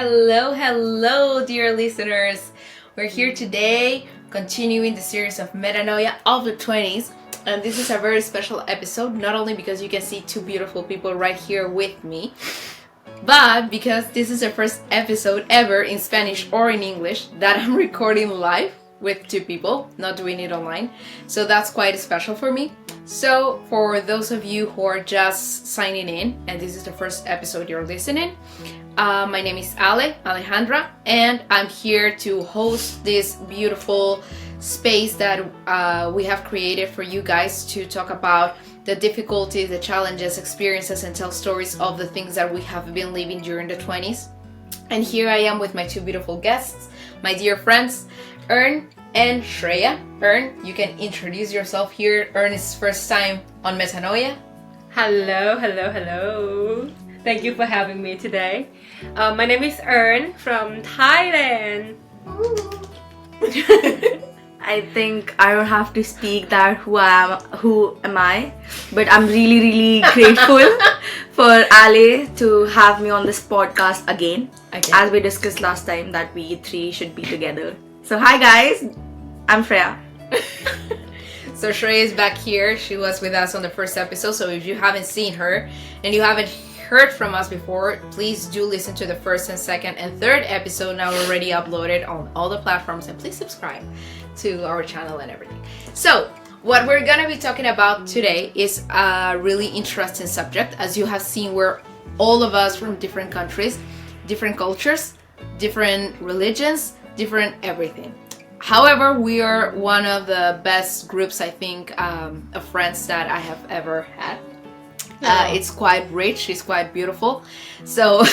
Hello, dear listeners. We're here today, continuing the series of Metanoia of the 20s. And this is a very special episode, not only because you can see two beautiful people right here with me, but because this is the first episode ever in Spanish or in English that I'm recording live with two people, not doing it online. So that's quite special for me. So for those of you who are just signing in, and this is the first episode you're listening, my name is Alejandra, and I'm here to host this beautiful space that we have created for you guys to talk about the difficulties, the challenges, experiences, and tell stories of the things that we have been living during the 20s. And here I am with my two beautiful guests, my dear friends, Earn and Shreya. Earn, you can introduce yourself here. Earn is first time on Metanoia. Hello. Thank you for having me today. My name is Earn from Thailand. I think I don't have to speak that who am I, but I'm really grateful for Ale to have me on this podcast again. As we discussed last time that we three should be together. So hi guys, I'm Shreya. So Shreya is back here. She was with us on the first episode, so if you haven't seen her and you haven't heard from us before, please do listen to the first and second and third episode now already uploaded on all the platforms, and please subscribe to our channel and everything. So what we're gonna be talking about today is a really interesting subject. As you have seen, we're all of us from different countries, different cultures, different religions, different everything. However, we are one of the best groups, I think, of friends that I have ever had. It's quite rich, it's quite beautiful. So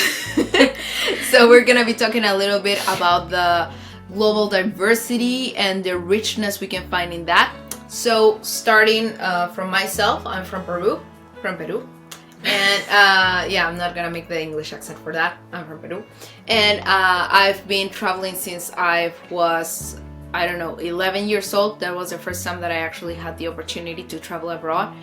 we're gonna be talking a little bit about the global diversity and the richness we can find in that. So starting from myself, I'm from Peru. And I'm not gonna make the English accent for that. I'm from Peru. And I've been traveling since I was, 11 years old. That was the first time that I actually had the opportunity to travel abroad.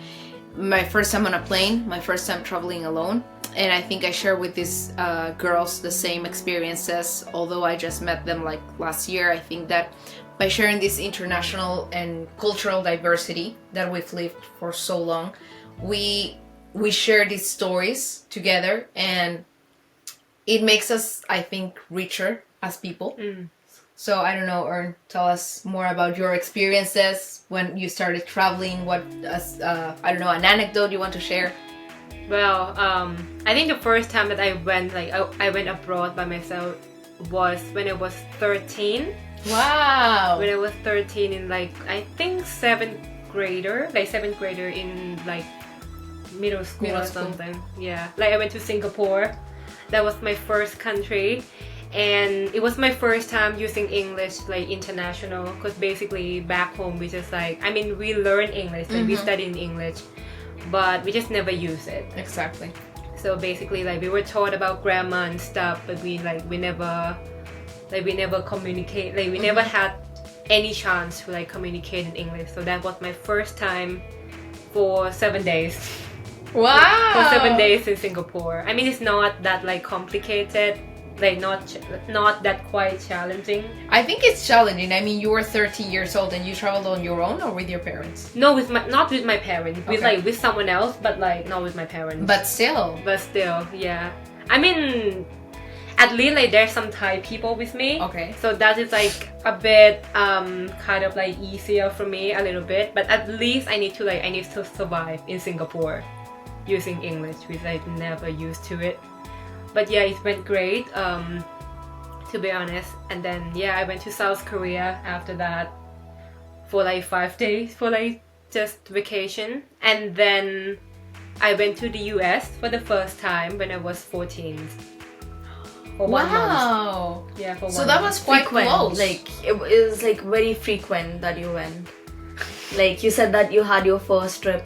My first time on a plane, my first time traveling alone. And I think I share with these girls the same experiences, although I just met them like last year. I think that by sharing this international and cultural diversity that we've lived for so long, we share these stories together, and it makes us, I think, richer as people. So I don't know, Earn, tell us more about your experiences when you started traveling. What, an anecdote you want to share? Well, I think the first time that I went, I went abroad by myself was when I was 13. Wow! When I was 13 in I think 7th grader in middle school or something. Yeah, I went to Singapore. That was my first country. And it was my first time using English international, because basically back home we just we learn English, we study in English, but we just never use it. Exactly. So basically we were taught about grammar and stuff, but we never communicate, we never had any chance to communicate in English. So that was my first time for 7 days. Wow! For 7 days in Singapore. I mean, it's not that complicated. Not that quite challenging. I think it's challenging. I mean, you were 30 years old and you traveled on your own or with your parents? No, not with my parents. Okay. With someone else, but not with my parents. But still, yeah. I mean, at least there's some Thai people with me. Okay. So that is a bit kind of easier for me a little bit. But at least I need to survive in Singapore using English, because I never used to it. But yeah, it went great, to be honest. And then I went to South Korea after that for 5 days for just vacation. And then I went to the US for the first time when I was 14. For 1 month. Wow! Yeah, for 1 month. So that was quite close. It was very frequent that you went. You said that you had your first trip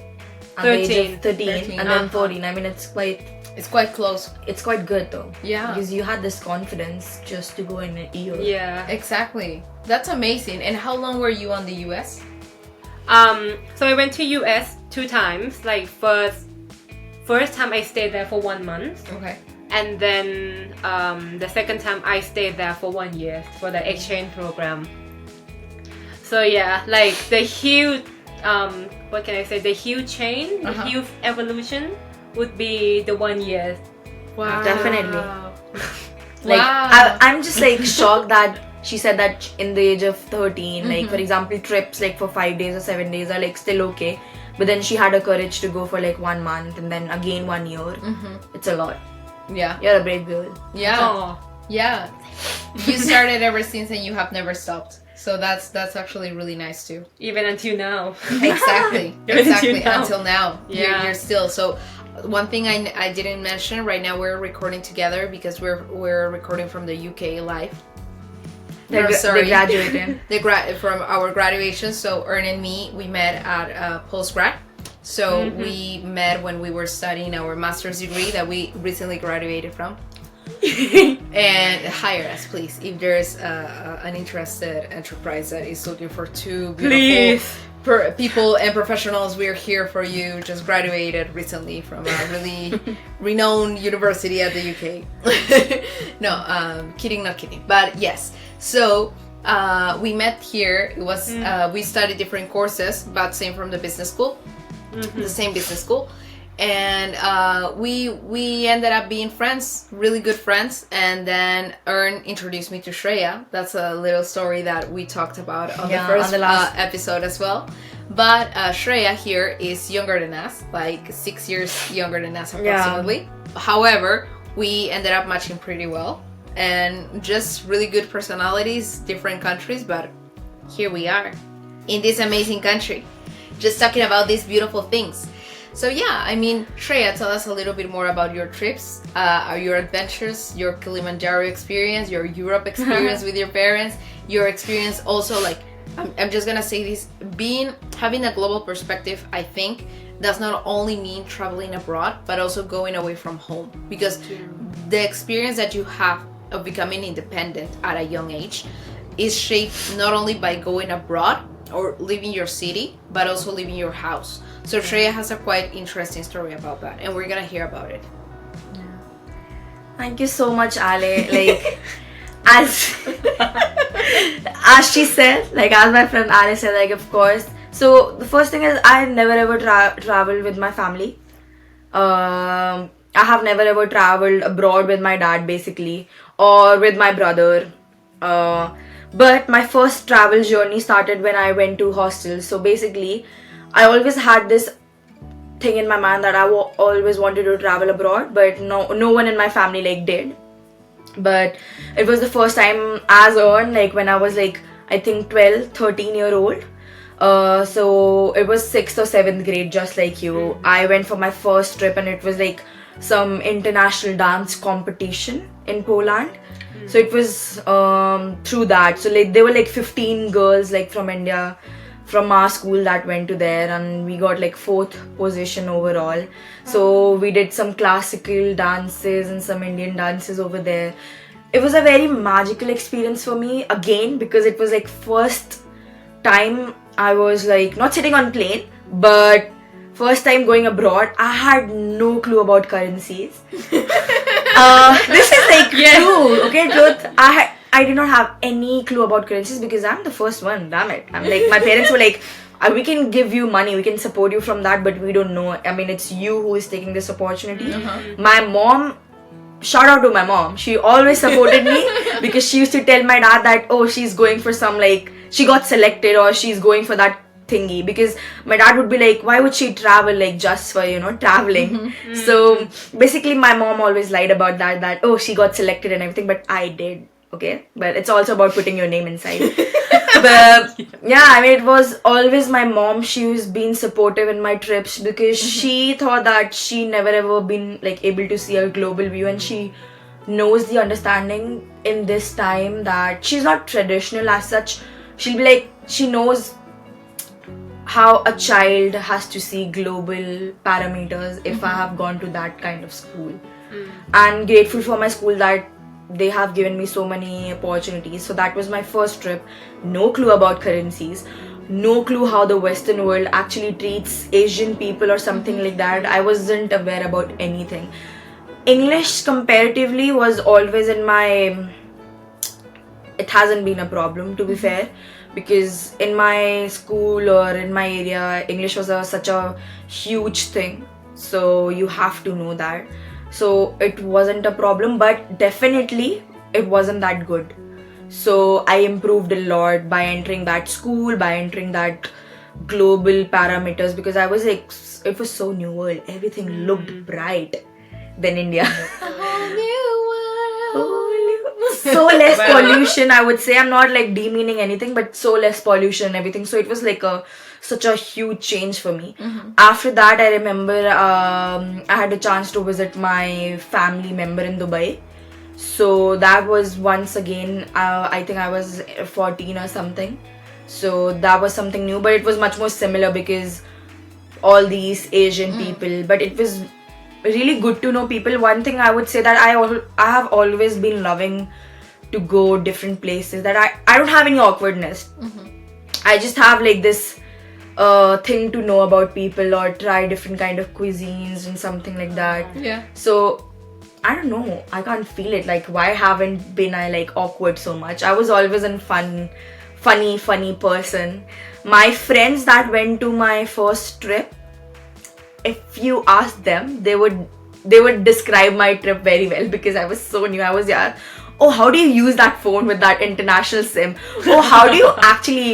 at the age of 13 and then 14. I mean, it's quite close. It's quite good though. Yeah. Because you had this confidence just to go in a year. Yeah. Exactly. That's amazing. And how long were you on the US? So I went to US 2 times. First time I stayed there for 1 month. Okay. And then the second time I stayed there for 1 year for the exchange program. So yeah, like the huge, what can I say? The huge change, the huge evolution would be the 1 year. Wow. Definitely. Like I'm just like shocked that she said that in the age of 13, like for example, trips like for 5 days or 7 days are like still okay. But then she had the courage to go for like 1 month and then again 1 year. It's a lot. Yeah. You're a brave girl. Yeah. Oh. Yeah. You started ever since and you have never stopped. So that's actually really nice too. Even until now. Exactly. Until now. Yeah. You're still. So one thing I didn't mention, right now we're recording together because we're recording from the UK live. They graduated. From our graduation. So Earn and me, we met at postgrad. So we met when we were studying our master's degree that we recently graduated from. And hire us, please, if there's an interested enterprise that is looking for two beautiful people and professionals. We're here for you. Just graduated recently from a really renowned university at the UK. No, kidding, not kidding. But yes, so we met here. It was we studied different courses, but same from the business school. The same business school, and we ended up being friends, really good friends. And then Earn introduced me to Shreya. That's a little story that we talked about on the last episode as well. But Shreya here is younger than us, like 6 years younger than us approximately. However, we ended up matching pretty well, and just really good personalities, different countries, but here we are in this amazing country, just talking about these beautiful things. So yeah, I mean, Shreya, tell us a little bit more about your trips, your adventures, your Kilimanjaro experience, your Europe experience with your parents, your experience also, like, I'm just gonna say this, having a global perspective, I think, does not only mean traveling abroad, but also going away from home. Because the experience that you have of becoming independent at a young age is shaped not only by going abroad, or leaving your city, but also leaving your house. So Shreya has a quite interesting story about that, and we're gonna hear about it. Thank you so much, Ale. Like, as she said, like as my friend Ale said, like of course. So the first thing is I never ever traveled with my family. I have never ever traveled abroad with my dad basically, or with my brother. But my first travel journey started when I went to hostels. So basically, I always had this thing in my mind that I always wanted to travel abroad, but no one in my family like did. But it was the first time as Earn, like when I was like, I think 12, 13-year-old. So it was 6th or 7th grade, just like you. I went for my first trip, and it was like some international dance competition in Poland. So it was through that. So like there were like 15 girls like from India, from our school that went to there, and we got like 4th position overall. So we did some classical dances and some Indian dances over there. It was a very magical experience for me again, because it was like first time I was like not sitting on plane, but first time going abroad. I had no clue about currencies. This is like true, okay, truth. I did not have any clue about currencies because I'm the first one, damn it. I'm like, my parents were like, we can give you money, we can support you from that, but we don't know. I mean, it's you who is taking this opportunity. My mom, shout out to my mom, she always supported me because she used to tell my dad that, oh, she's going for some, like, she got selected or she's going for that thingy, because my dad would be like, why would she travel like just for, you know, traveling? So basically my mom always lied about that oh, she got selected and everything, but I did. Okay, but it's also about putting your name inside. But yeah, I mean, it was always my mom. She was being supportive in my trips because she thought that she never ever been like able to see a global view, and she knows the understanding in this time that she's not traditional as such. She'll be like, she knows how a child has to see global parameters if I have gone to that kind of school. And grateful for my school that they have given me so many opportunities. So that was my first trip. No clue about currencies, no clue how the Western world actually treats Asian people or something like that. I wasn't aware about anything. English comparatively was always in my... It hasn't been a problem, to be fair, because in my school or in my area, English was such a huge thing. So you have to know that. So it wasn't a problem, but definitely it wasn't that good. So I improved a lot by entering that school, by entering that global parameters, because I was like, it was so new world. Everything looked bright than India. So less pollution, I would say. I'm not like demeaning anything, but so less pollution and everything. So it was like such a huge change for me. After that, I remember I had a chance to visit my family member in Dubai. So that was once again, I think I was 14 or something. So that was something new, but it was much more similar because all these Asian people. But it was really good to know people. One thing I would say that I have always been loving to go different places, that I don't have any awkwardness. I just have like this thing to know about people or try different kind of cuisines and something like that. Yeah. So I don't know, I can't feel it. Like, why haven't been I like awkward so much? I was always a funny person. My friends that went to my first trip, if you ask them, they would describe my trip very well, because I was so new. I was, yeah, oh, how do you use that phone with that international SIM? Oh, how do you actually,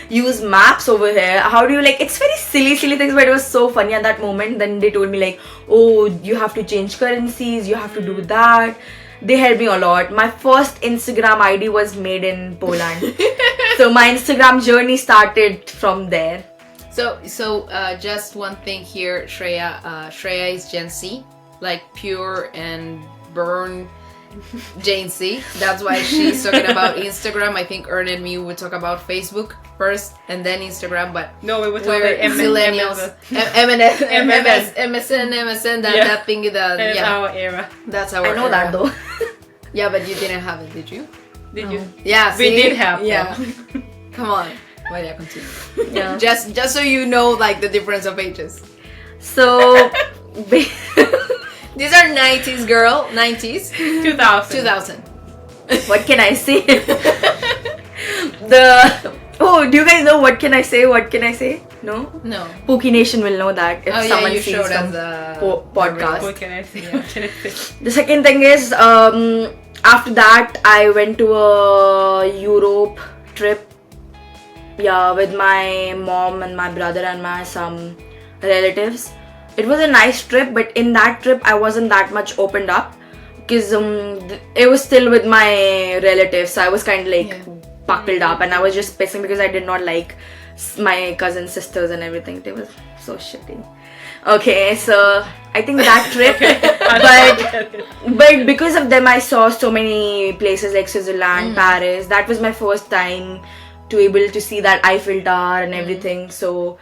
use maps over here? How do you, like, it's very silly things, but it was so funny at that moment. Then they told me like, oh, you have to change currencies, you have to do that. They helped me a lot. My first Instagram ID was made in Poland. So my Instagram journey started from there. So just one thing here, Shreya. Shreya is Gen Z, like pure and burn Gen Z. That's why she's talking about Instagram. I think Earn and me would talk about Facebook first and then Instagram, but no, we would talk we're about millennials. MSN, that thing. That's our era. That's our I know era. that though. Yeah, but you didn't have it, did you? Did you? Yeah, We did have. Yeah. Come on. Well, yeah, continue. Yeah. Just so you know, like, the difference of ages. So These are 90s girl, 90s. 2000. What can I say? Oh, do you guys know what can I say? What can I say? No? No. Pookie Nation will know that if someone you sees showed some us the podcast. What can I say? What can I say? The second thing is, after that, I went to a Europe trip. Yeah, with my mom and my brother and my some relatives. It was a nice trip, but in that trip, I wasn't that much opened up because it was still with my relatives. So I was kind of like buckled up, and I was just pissing because I did not like my cousin sisters and everything. They were so shitty. Okay, so I think that trip, but because of them, I saw so many places like Switzerland, Paris. That was my first time to able to see that Eiffel Tower and everything. So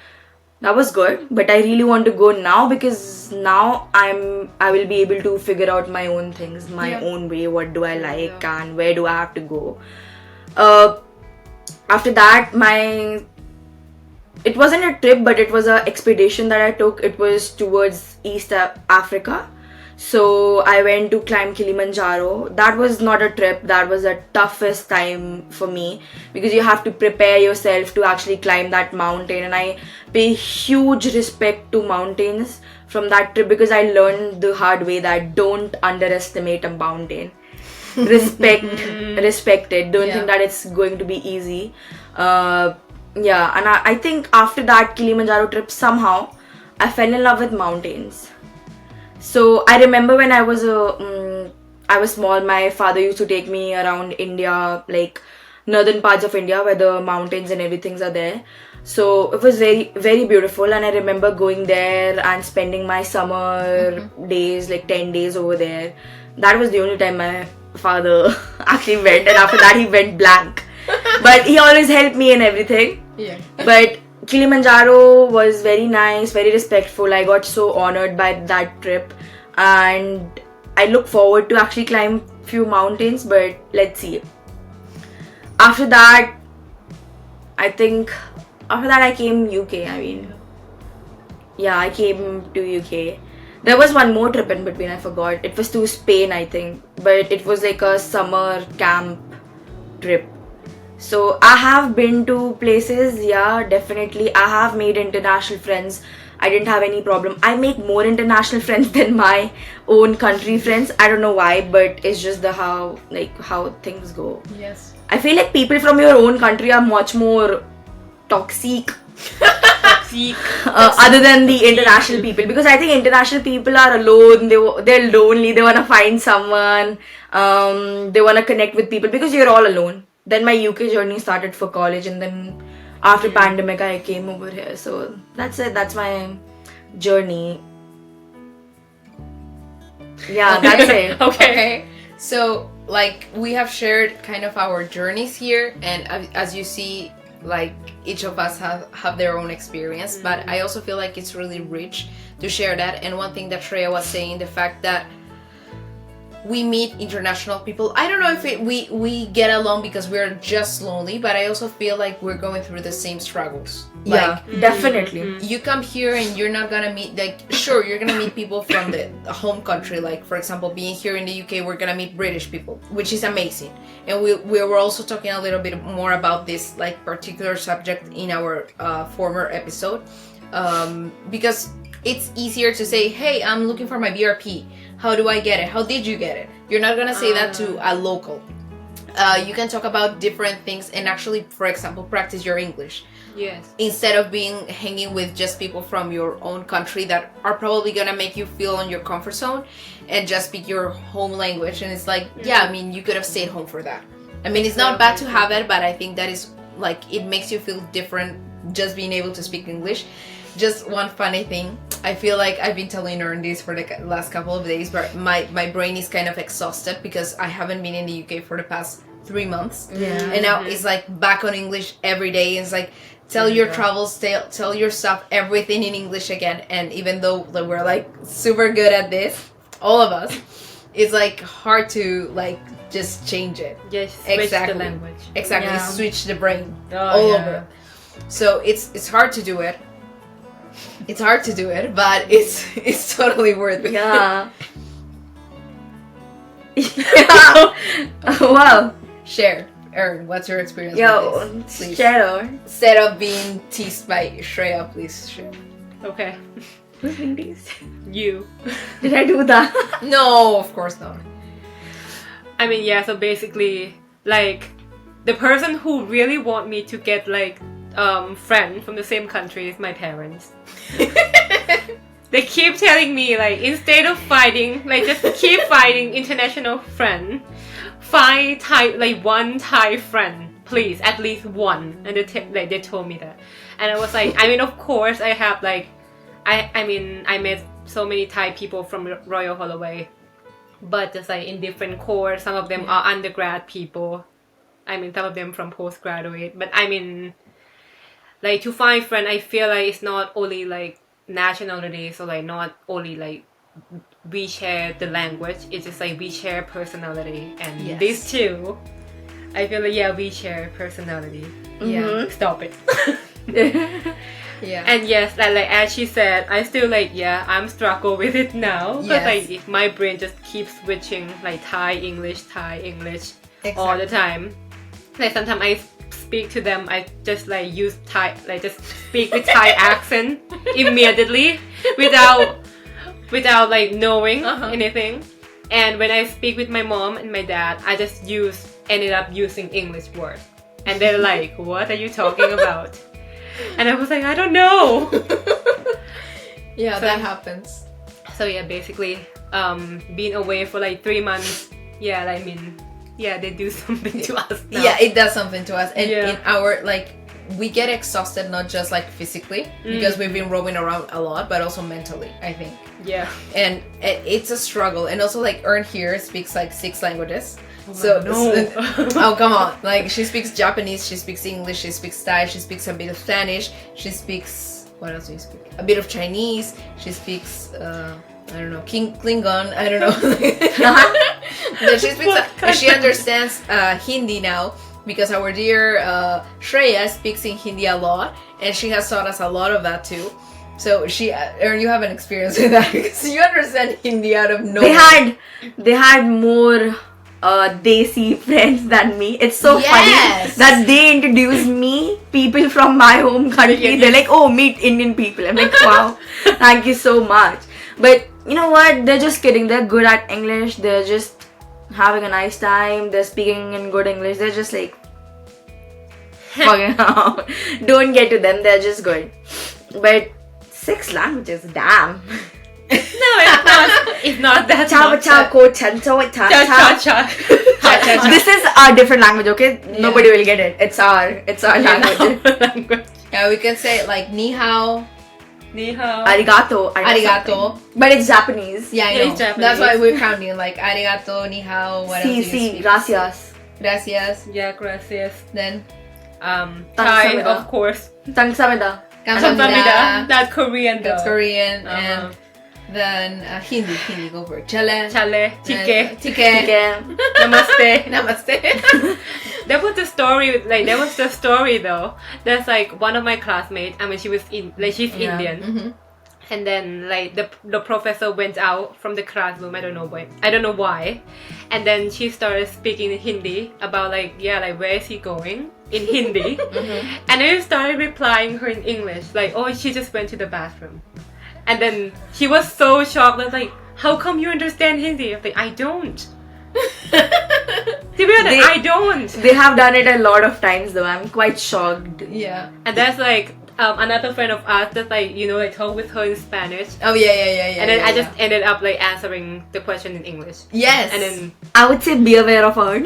that was good, but I really want to go now because now I will be able to figure out my own things, my own way. What do I like and where do I have to go? After that, it wasn't a trip, but it was an expedition that I took. It was towards East Africa. So I went to climb Kilimanjaro. That was not a trip. That was the toughest time for me because you have to prepare yourself to actually climb that mountain. And I pay huge respect to mountains from that trip because I learned the hard way that don't underestimate a mountain. Respect it. Don't think that it's going to be easy. And I think after that Kilimanjaro trip, somehow I fell in love with mountains. So I remember when I was small, my father used to take me around India, like northern parts of India where the mountains and everything are there. So it was very, very beautiful, and I remember going there and spending my summer days, like 10 days over there. That was the only time my father actually went, and after that he went blank. But he always helped me and everything. Yeah. But Kilimanjaro was very nice, very respectful. I got so honored by that trip, and I look forward to actually climb few mountains, but let's see. After that, I came UK. I came to UK. There was one more trip in between, I forgot. It was to Spain, I think. But it was like a summer camp trip. So I have been to places, yeah, definitely. I have made international friends. I didn't have any problem. I make more international friends than my own country friends. I don't know why, but it's just the how things go. Yes. I feel like people from your own country are much more toxic other than the international people, because I think international people are alone, they're lonely, they want to find someone, they want to connect with people because you're all alone. Then my UK journey started for college, and then after pandemic I came over here. So that's it, that's my journey. Yeah, that's it. Okay. So like we have shared kind of our journeys here, and as you see, like each of us have their own experience, but I also feel like it's really rich to share that. And one thing that Shreya was saying, the fact that we meet international people, I don't know if we get along because we're just lonely, but I also feel like we're going through the same struggles. Yeah, like, definitely. You come here and you're not gonna meet, like, sure, you're gonna meet people from the home country. Like, for example, being here in the UK, we're gonna meet British people, which is amazing. And we were also talking a little bit more about this like particular subject in our former episode, because it's easier to say, hey, I'm looking for my BRP. How do I get it? How did you get it? You're not gonna say that to a local. You can talk about different things and actually, for example, practice your English. Yes. Instead of hanging with just people from your own country that are probably gonna make you feel in your comfort zone and just speak your home language. And it's like, yeah, I mean, you could have stayed home for that. I mean, it's not bad to have it, but I think that is like, it makes you feel different just being able to speak English. Just one funny thing, I feel like I've been telling Earn this for the last couple of days, but my brain is kind of exhausted because I haven't been in the UK for the past 3 months. Yeah. And now it's like back on English every day. It's like, tell your travels, tell your stuff, everything in English again. And even though we're like super good at this, all of us, it's like hard to like just change it. Just switch the language. Exactly, Yeah. switch the brain all over. So it's hard to do it. It's hard to do it, but it's totally worth it. Yeah. Yeah. Wow. Share. Earn, what's your experience Yo, with this? Please. share. Instead of being teased by Shreya, please share. Okay. Who's being teased? You. Did I do that? No, of course not. I mean, yeah, so basically, like, the person who really want me to get, like, friend from the same country is my parents. They keep telling me, like, instead of fighting, like, just keep finding international friend, find one Thai friend, please, at least one. And they told me that. And I was like, I mean, of course, I have, like, I mean, I met so many Thai people from Royal Holloway, but just, like, in different course. Some of them are undergrad people. I mean, some of them from postgraduate. But, I mean, like, to find friend, I feel like it's not only, like, nationality, so, like, not only, like, we share the language, it's just, like, we share personality. And these two, I feel like, yeah, we share personality. Yeah. Stop it. Yeah. And yes, like as she said, I still, like, yeah, I'm struggle with it now. Because, like, if my brain just keeps switching, like, Thai, English, all the time. Like, sometimes I speak to them, I just, like, use Thai, like, just speak with Thai accent immediately without like, knowing anything. And when I speak with my mom and my dad, I just ended up using English words. And they're like, what are you talking about? And I was like, I don't know. Yeah, So- that happens. So yeah, basically, being away for like 3 months, yeah, I mean, yeah, they do something to us now. Yeah, it does something to us. And Yeah. in our, like, we get exhausted not just like physically, because we've been roaming around a lot, but also mentally, I think. Yeah. And it's a struggle. And also, like, Earn here speaks like 6 languages. No. Oh, come on. Like, she speaks Japanese, she speaks English, she speaks Thai, she speaks a bit of Spanish, she speaks, what else do you speak? A bit of Chinese, she speaks, I don't know, Klingon, I don't know. But she speaks, and she understands Hindi now, because our dear Shreya speaks in Hindi a lot, and she has taught us a lot of that too. So Earn, you have an experience with that because you understand Hindi out of nowhere. They had more desi friends than me. It's so Yes. funny that they introduced me people from my home country. They're like, oh, meet Indian people. I'm like, wow, thank you so much. But you know what? They're just kidding. They're good at English. They're just having a nice time. They're speaking in good English. They're just like fucking out. Don't get to them. They're just good. But 6 languages, damn. No, it's not that. This is a different language, okay? Yeah. Nobody will get it. It's our language. Yeah, we can say like ni hao, Ni hao. Arigato. I know arigato. something. But it's Japanese. Yeah, I Yeah, know. it's Japanese. That's why we're counting like arigato, ni hao, what else do you speak? Gracias. Gracias. Yeah, gracias. Then Thai, Kamsahamnida. of course. Tangsamida. kamsahamnida. That's Korean though. That's Korean. Uh-huh. And then Hindi, go for it. Chale. Chale, chike, Tike. Again. namaste. Namaste. There was the story though. There's like one of my classmates. I mean, she's Yeah. Indian, Mhm. and then like the professor went out from the classroom. I don't know why, and then she started speaking in Hindi about like where is he going in Hindi, and I started replying her in English like, oh, she just went to the bathroom, and then she was so shocked. Like, how come you understand Hindi? I'm like, I don't. To be honest, I don't. They have done it a lot of times though. I'm quite shocked. Yeah. And that's like another friend of ours that like talk with her in Spanish, Oh yeah. and then I just ended up like answering the question in English. Yes. And then I would say be aware of her.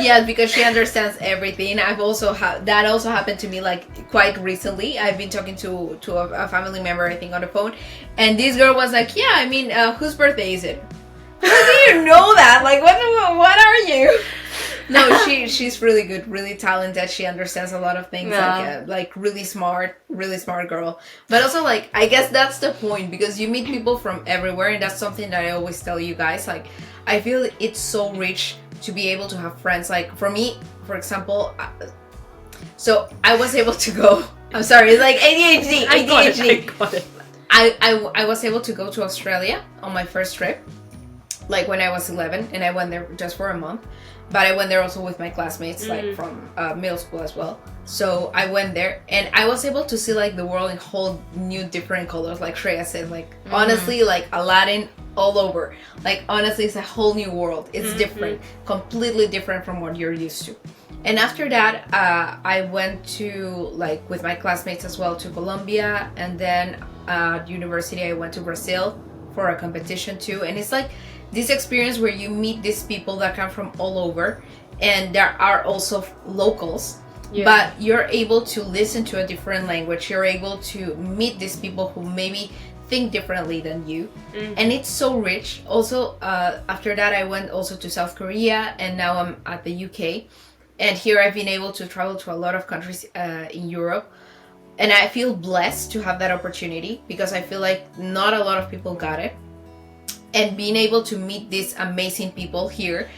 Yeah, because she understands everything. I've also that also happened to me like quite recently. I've been talking to a family member, I think, on the phone, and this girl was like, "Yeah, I mean, whose birthday is it?" How do you know that? Like, what are you? No, she's really good, really talented. She understands a lot of things. Yeah. Like really smart girl. But also, like, I guess that's the point, because you meet people from everywhere, and that's something that I always tell you guys. Like, I feel it's so rich to be able to have friends. Like, for me, for example, so I was able to go. I'm sorry, it's like ADHD. I got it. I was able to go to Australia on my first trip, like when I was 11, and I went there just for a month. But I went there also with my classmates, like from middle school as well. So I went there, and I was able to see like the world in whole new different colors. Like Shreya said, like honestly, like Aladdin all over. Like honestly, it's a whole new world. It's different, completely different from what you're used to. And after that, I went to, like, with my classmates as well, to Colombia, and then at university I went to Brazil for a competition too. And it's like this experience where you meet these people that come from all over, and there are also locals, but you're able to listen to a different language. You're able to meet these people who maybe think differently than you, and it's so rich. Also, after that I went also to South Korea, and now I'm at the UK. And here I've been able to travel to a lot of countries in Europe. And I feel blessed to have that opportunity, because I feel like not a lot of people got it. And being able to meet these amazing people here,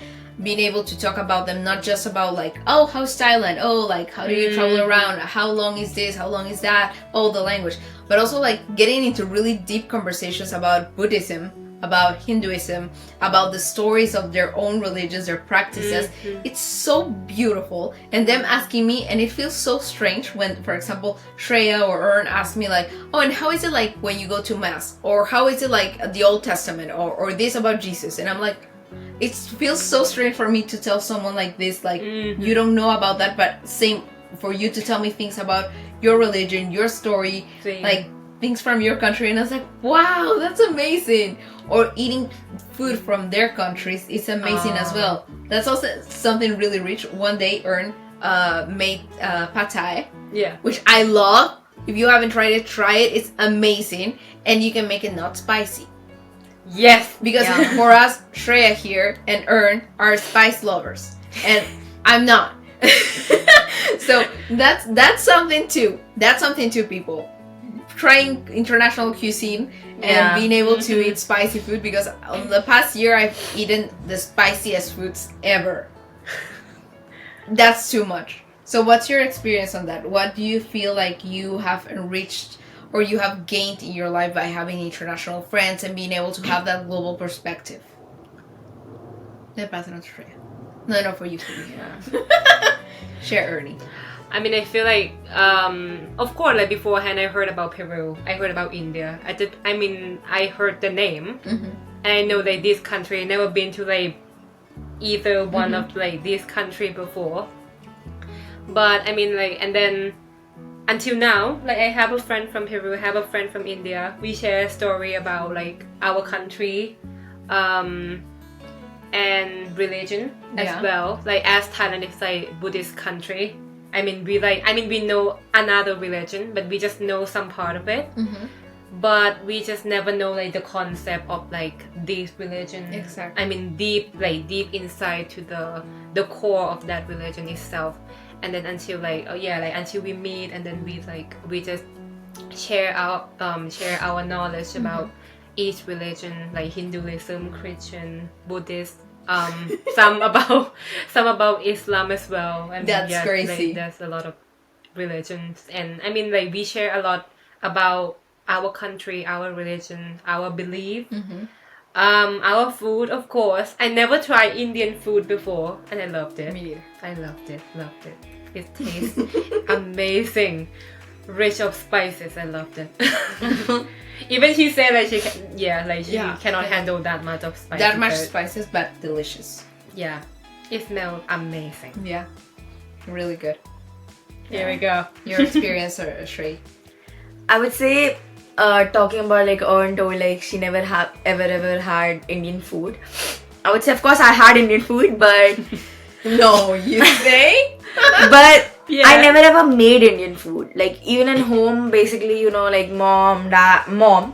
being able to talk about them, not just about like, oh, how's Thailand? Oh, like, how do you travel around? How long is this? How long is that? Oh, the language. But also like getting into really deep conversations about Buddhism, about Hinduism, about the stories of their own religions, their practices. It's so beautiful. And them asking me, and it feels so strange when, for example, Shreya or Earn ask me like, oh, and how is it like when you go to mass? Or how is it like the Old Testament? Or this about Jesus? And I'm like, it feels so strange for me to tell someone like this, like, you don't know about that, but same for you to tell me things about your religion, your story, like things from your country. And I was like, wow, that's amazing. Or eating food from their countries is amazing as well. That's also something really rich. One day Earn made pad thai, which I love. If you haven't tried it, try it. It's amazing. And you can make it not spicy. Yes, because for us, Shreya here and Earn are spice lovers, and I'm not. So that's something too. That's something too, people. Trying international cuisine and being able to eat spicy food, because on the past year I've eaten the spiciest foods ever. That's too much. So what's your experience on that? What do you feel like you have enriched or you have gained in your life by having international friends and being able to have that global perspective? No, for you. Share, Ernie. I mean, I feel like, of course, like beforehand, I heard about Peru. I heard about India. I heard the name, and I know that this country. Never been to like either one of like this country before. But I mean, like, and then until now, like, I have a friend from Peru. I have a friend from India. We share a story about like our country, and religion as well. Like, as Thailand is like Buddhist country. We know another religion, but we just know some part of it. But we just never know like the concept of like this religion. Exactly. Deep inside to the core of that religion itself. And then until we meet, and then we just share our knowledge about each religion, like Hinduism, Christian, Buddhist. Some about Islam as well. That's crazy. Like, there's a lot of religions, and we share a lot about our country, our religion, our belief, our food. Of course, I never tried Indian food before, and I loved it. Me either. I loved it. It tastes amazing, rich of spices. I loved it. Even she said that she cannot handle that much of spices. That much spices, but delicious. Yeah, it smelled amazing. Yeah, really good. Here we go. Your experience, Shrey. I would say, talking about like Earn told like she never ever had Indian food. I would say, of course, I had Indian food, but no, you say? But yeah. I never ever made Indian food. Like, even at home, basically, like mom. Why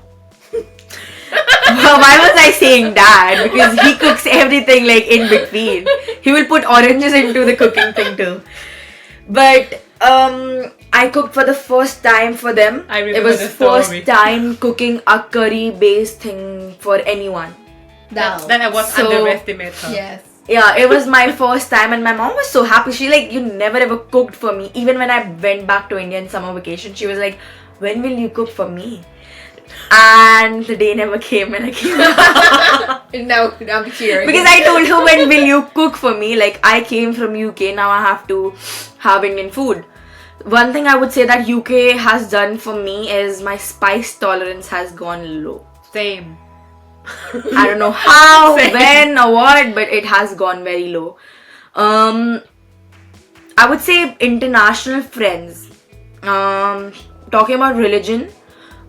was I saying dad? Because he cooks everything like in between. He will put oranges into the cooking thing too. But I cooked for the first time for them. I remember it was the story. First time cooking a curry based thing for anyone. That I was underestimated her. Yes. Yeah, it was my first time, and my mom was so happy. She you never ever cooked for me. Even when I went back to India in summer vacation, she was like, when will you cook for me? And the day never came, and I came back. No, I'm here. Because I told her, when will you cook for me? Like, I came from UK, now I have to have Indian food. One thing I would say that UK has done for me is my spice tolerance has gone low. Same. I don't know how, when or what, but it has gone very low. I would say international friends. Talking about religion.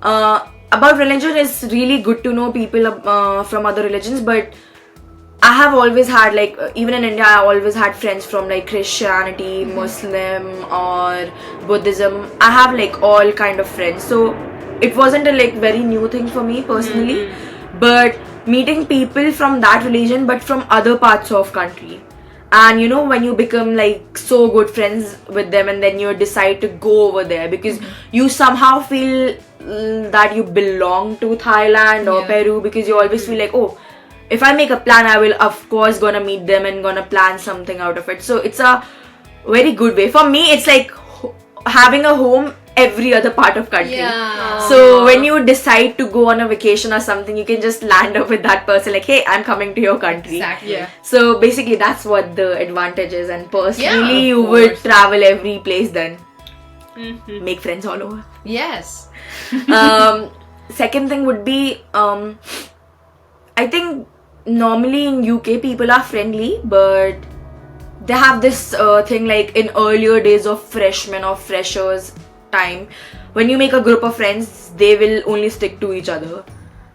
About religion, it's really good to know people from other religions, but I have always had, even in India, I always had friends from Christianity, Muslim or Buddhism. I have all kind of friends. So it wasn't a very new thing for me personally. But meeting people from that religion but from other parts of country, and when you become so good friends with them, and then you decide to go over there because you somehow feel that you belong to Thailand or Peru, because you always feel oh, if I make a plan, I will of course gonna meet them and gonna plan something out of it. So it's a very good way. For me, it's having a home every other part of country. Yeah. So when you decide to go on a vacation or something, you can just land up with that person hey, I'm coming to your country. Exactly. Yeah. So basically that's what the advantage is, and personally you course. would travel every place then. Make friends all over. Yes. Second thing would be, I think normally in UK people are friendly, but they have this thing in earlier days of freshmen or freshers time, when you make a group of friends, they will only stick to each other.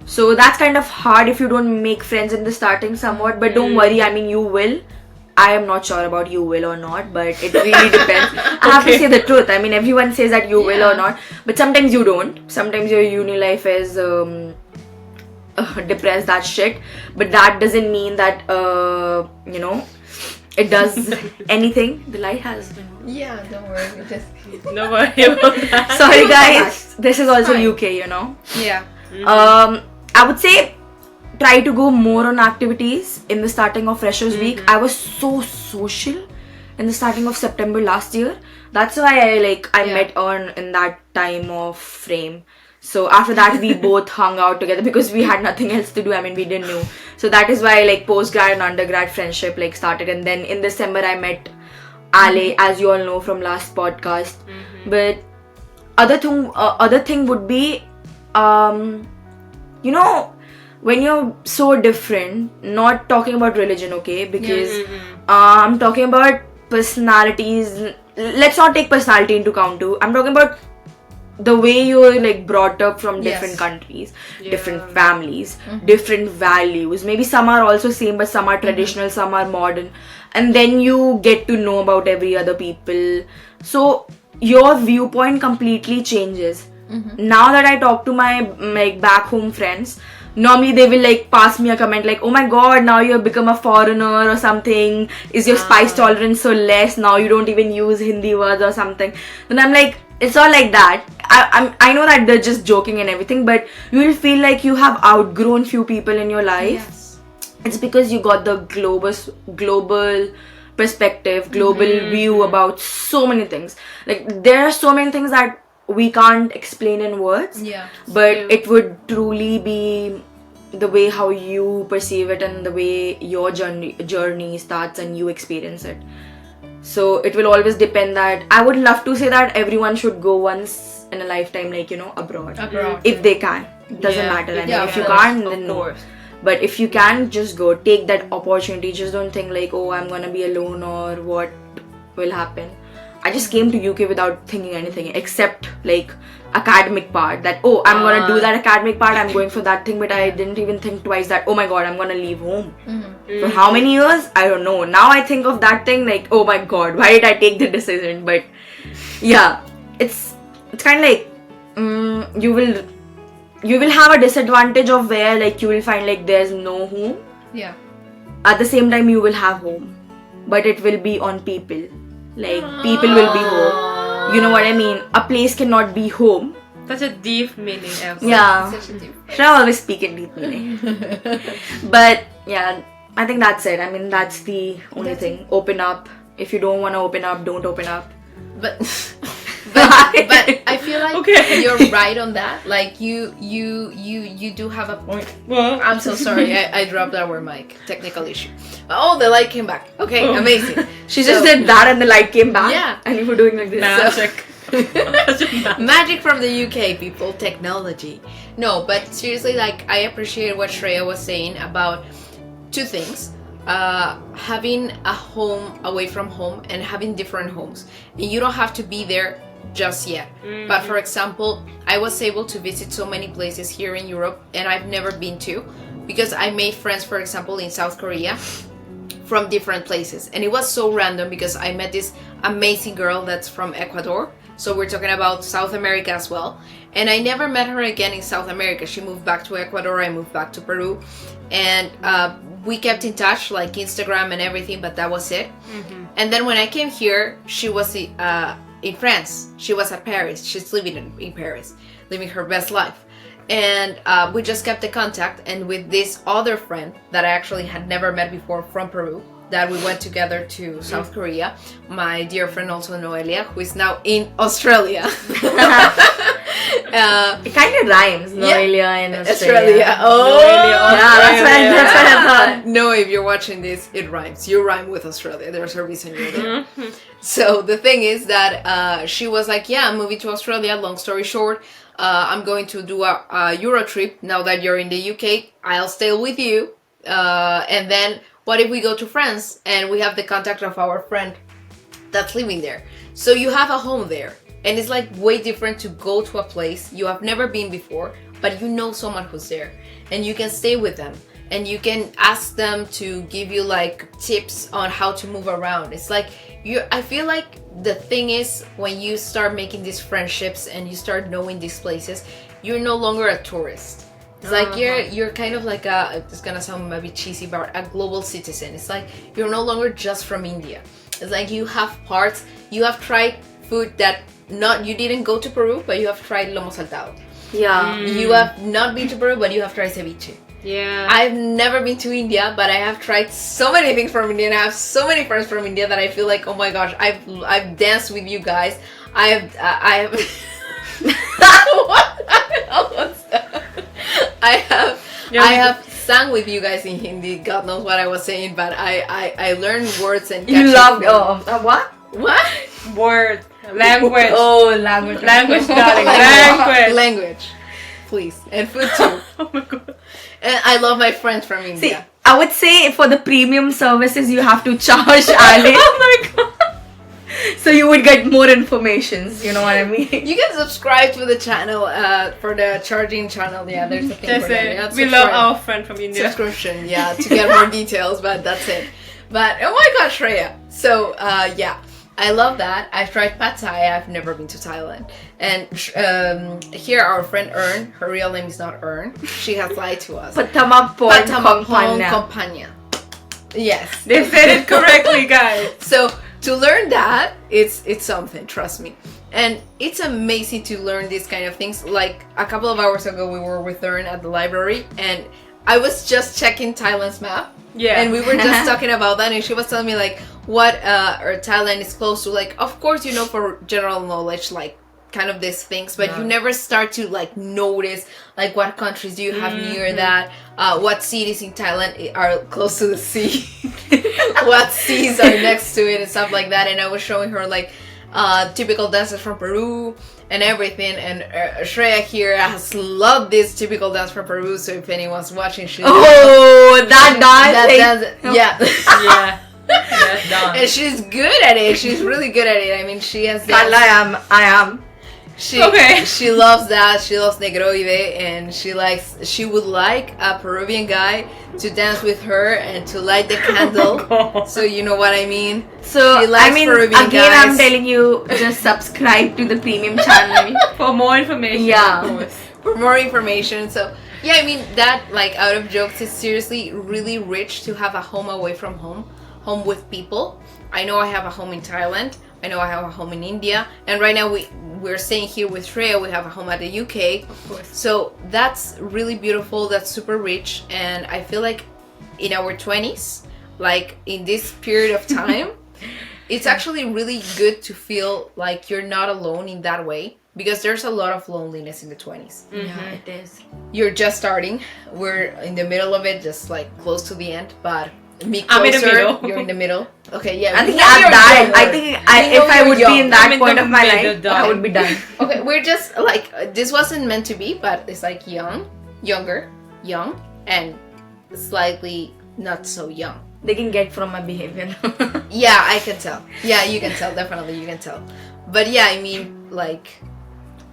So that's kind of hard if you don't make friends in the starting somewhat, but don't worry, you will. I am not sure about you will or not, but it really depends. I have to say the truth. Everyone says that you will or not, but sometimes you don't. Sometimes your uni life is depressed that shit, but that doesn't mean that it does anything. The light has been. Yeah, don't worry. No worry about that. Sorry guys, this is also Fine. UK, Yeah. I would say try to go more on activities in the starting of Freshers Week. I was so social in the starting of September last year. That's why I met Earn in that time of frame. So after that, we both hung out together because we had nothing else to do. I mean, we didn't know. So that is why like postgrad and undergrad friendship like started. And then in December, I met Ale, as you all know from last podcast. But other thing would be, you know, when you're so different, not talking about religion, okay? Because I'm talking about personalities. Let's not take personality into account too. I'm talking about the way you're like brought up from different countries, different families, different values. Maybe some are also same, but some are traditional, some are modern. And then you get to know about every other people. So your viewpoint completely changes. Now that I talk to my like back home friends, normally they will like pass me a comment like, oh my god, now you have become a foreigner or something. Is your spice tolerance so less? Now you don't even use Hindi words or something. And I'm like, it's all like that. I know that they're just joking and everything, but you will feel like you have outgrown few people in your life. Yes. It's because you got the global perspective, global view about so many things. Like there are so many things that we can't explain in words. Yeah. But it would truly be the way how you perceive it and the way your journey starts and you experience it. So it will always depend that I would love to say that everyone should go once in a lifetime, like, you know, abroad. If they can. It doesn't matter. And if you can't, then no. But if you can, just go. Take that opportunity. Just don't think like, oh, I'm gonna be alone or what will happen. I just came to UK without thinking anything except like academic part, that oh, I'm gonna do that academic part, I'm going for that thing. But I didn't even think twice that oh my god, I'm gonna leave home for how many years, I don't know. Now I think of that thing like, oh my god, why did I take the decision? But yeah, it's kind of like you will have a disadvantage of where like you will find like there's no home. Yeah. At the same time you will have home, but it will be on people. Like people will be home. You know what I mean? A place cannot be home. Such a deep meaning. Ever. Yeah. Such a deep. Should I always speak in deep meaning? But yeah, I think that's it. I mean, that's the only thing. Open up. If you don't want to open up, don't open up. But I feel like you're right on that. Like you do have a point. Well, I'm so sorry. I dropped our mic. Technical issue. Oh, the light came back. Okay, amazing. She just did that and the light came back. Yeah. And you were doing like this. magic. Magic from the UK, people. Technology. No, but seriously, like I appreciate what Shreya was saying about two things. Having a home away from home and having different homes. And you don't have to be there just yet. But for example, I was able to visit so many places here in Europe and I've never been to, because I made friends, for example, in South Korea from different places. And it was so random because I met this amazing girl that's from Ecuador. So we're talking about South America as well. And I never met her again in South America. She moved back to Ecuador, I moved back to Peru. And we kept in touch, like Instagram and everything, but that was it. And then when I came here, she was in France. She was at Paris. She's living in Paris, living her best life. And we just kept the contact. And with this other friend that I actually had never met before from Peru, that we went together to South Korea, my dear friend also Noelia, who is now in Australia. It kind of rhymes, Noelia in Australia. Oh, yeah, that's what I thought. No, if you're watching this, it rhymes. You rhyme with Australia. There's a reason you're there. So the thing is that she was like, yeah, I'm moving to Australia. Long story short, I'm going to do a Euro trip. Now that you're in the UK, I'll stay with you. And then what if we go to France and we have the contact of our friend that's living there? So you have a home there. And it's like way different to go to a place you have never been before, but you know someone who's there. And you can stay with them. And you can ask them to give you like tips on how to move around. It's like, I feel like the thing is, when you start making these friendships and you start knowing these places, you're no longer a tourist. It's like you're kind of like it's gonna sound maybe cheesy, but a global citizen. It's like you're no longer just from India. It's like you have tried food that you didn't go to Peru, but you have tried lomo saltado. Yeah. You have not been to Peru, but you have tried ceviche. Yeah. I've never been to India, but I have tried so many things from India, and I have so many friends from India that I feel like, oh my gosh, I've danced with you guys. I have what? Almost done. I have sang with you guys in Hindi. God knows what I was saying, but I learned words and You loved what? What? Word. Language. Oh, language. Language, darling. Language. Language. Please. And food too. Oh my god. And I love my friends from See, India. I would say for the premium services you have to charge Ali. Oh my god. So you would get more informations, you know what I mean? You can subscribe to the channel for the charging channel. Yeah, there's a thing That's for that. it. Yeah, We love subscribe. our friend from India. Subscription, yeah, to get more details, but that's it. But oh my god, Shreya. So yeah, I love that. I've tried pad thai. I've never been to Thailand. And here our friend Earn, her real name is not Earn. She has lied to us. Patamapon Kongpanya. Kongpanya. Yes. They said it correctly, guys. So to learn that, it's something, trust me. And it's amazing to learn these kind of things. Like a couple of hours ago, we were with Earn at the library, and I was just checking Thailand's map. Yeah. And we were just talking about that, and she was telling me like what or Thailand is close to. Like, of course, you know, for general knowledge, like kind of these things, but you never start to like notice like what countries do you have near that, what cities in Thailand are close to the sea, what seas are next to it and stuff like that. And I was showing her like typical dances from Peru and everything, and Shreya here has loved this typical dance from Peru, so if anyone's watching, she's that dance, yeah. Yeah. That's done. And she's good at it. She's really good at it. I mean, she has danced. I am. She loves that. She loves Negroide, and she would like a Peruvian guy to dance with her and to light the candle. Oh, So you know what I mean. So She likes I mean, Peruvian again, guys. I'm telling you, just subscribe to the premium channel. For more information, Yeah. of course. For more information. So yeah, I mean that, like, out of jokes, is seriously really rich to have a home away from home with people. I know I have a home in Thailand. I know I have a home in India, and right now we're staying here with Shreya. We have a home at the UK. Of course. So that's really beautiful. That's super rich, and I feel like in our 20s, like in this period of time, it's actually really good to feel like you're not alone in that way, because there's a lot of loneliness in the 20s. Yeah, it is. You're just starting. We're in the middle of it, just like close to the end, but me closer, I'm in the middle. You're in the middle. Okay, yeah. I think now at you're that, younger. I think We know if I you're would young. be in I'm that in point the of my middle, life, darling. I would be done. Okay, we're just like, this wasn't meant to be, but it's like younger, young, and slightly not so young. They can get from my behavior. Yeah, I can tell. Yeah, you can tell. Definitely, you can tell. But yeah, I mean, like,